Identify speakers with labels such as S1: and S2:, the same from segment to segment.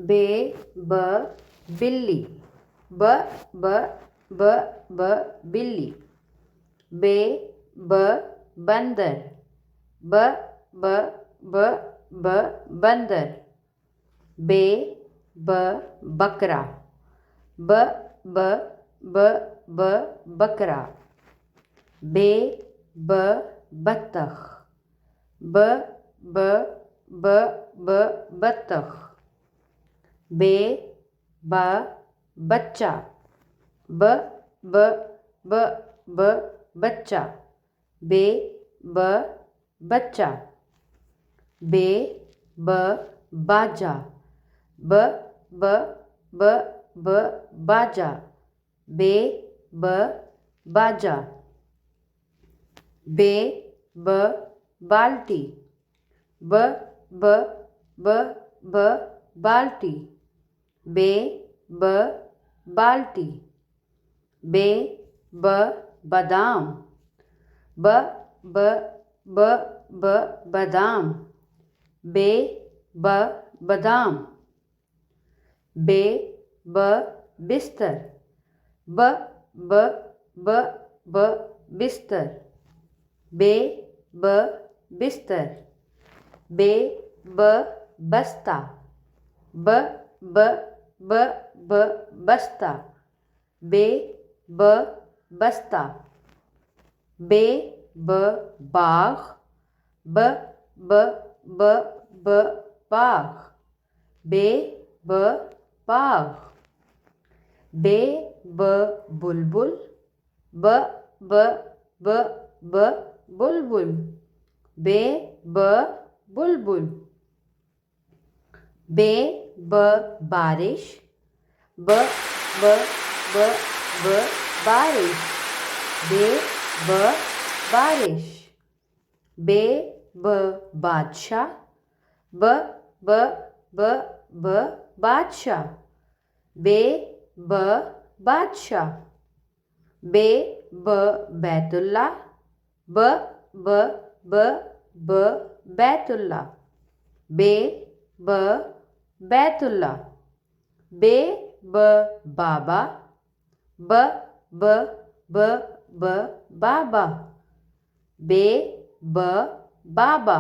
S1: बे ब बिल्ली ब ब ब ब बिल्ली बे ब बंदर ब ब ब ब बंदर बे ब बकरा ब ब ब ब बकरा बे ब बत्तख ब ब ब ब बत्तख बे ब बच्चा ब ब ब ब बच्चा बे ब बच्चा बे ब बाजा ब ब ब ब बाजा बे ब बाजा बे ब बाल्टी ब ब ब ब बाल्टी बे ब बाल्टी बे ब बादाम ब ब ब ब बादाम बे ब बादाम बे ब बिस्तर ब ब ब ब बिस्तर बे ब बिस्तर बे ब बस्ता ब ब ब ब बस्ता बे ब बस्ता बे ब बाग ब ब ब ब बाग बे ब बाग बे ब बुलबुल ब ब ब ब बुलबुल बे ब बुलबुल बे ब बारिश ब ब ब ब बारिश बे ब बारिश बे ब बादशाह ब ब ब ब बादशाह बे ब बादशाह बे ब बैतुल्ला ब ब ब ब बैतुल्ला बे ब बैतुल्ला बे ब बाबा ब ब ब ब बाबा बे ब बाबा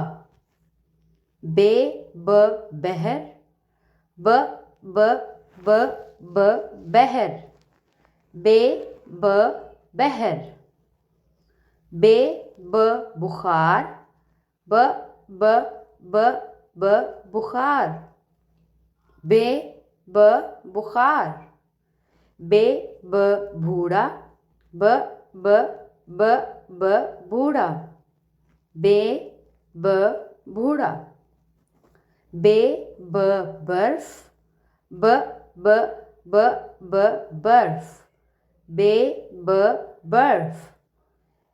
S1: बे ब बहर ब ब ब ब बहर बे ब बहर बे ब बुखार ब ब ब ब बुखार बे ब बुखार बे ब बूढ़ा ब ब ब ब बूढ़ा बे ब बूढ़ा बे ब बर्फ ब ब ब ब बर्फ बे ब बर्फ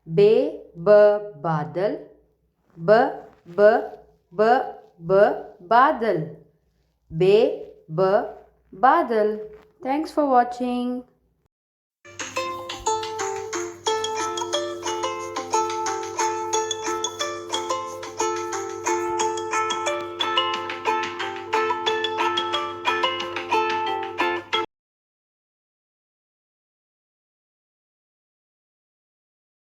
S1: बे ब बादल ब ब ब ब बादल बे ब बादल. Thanks for watching.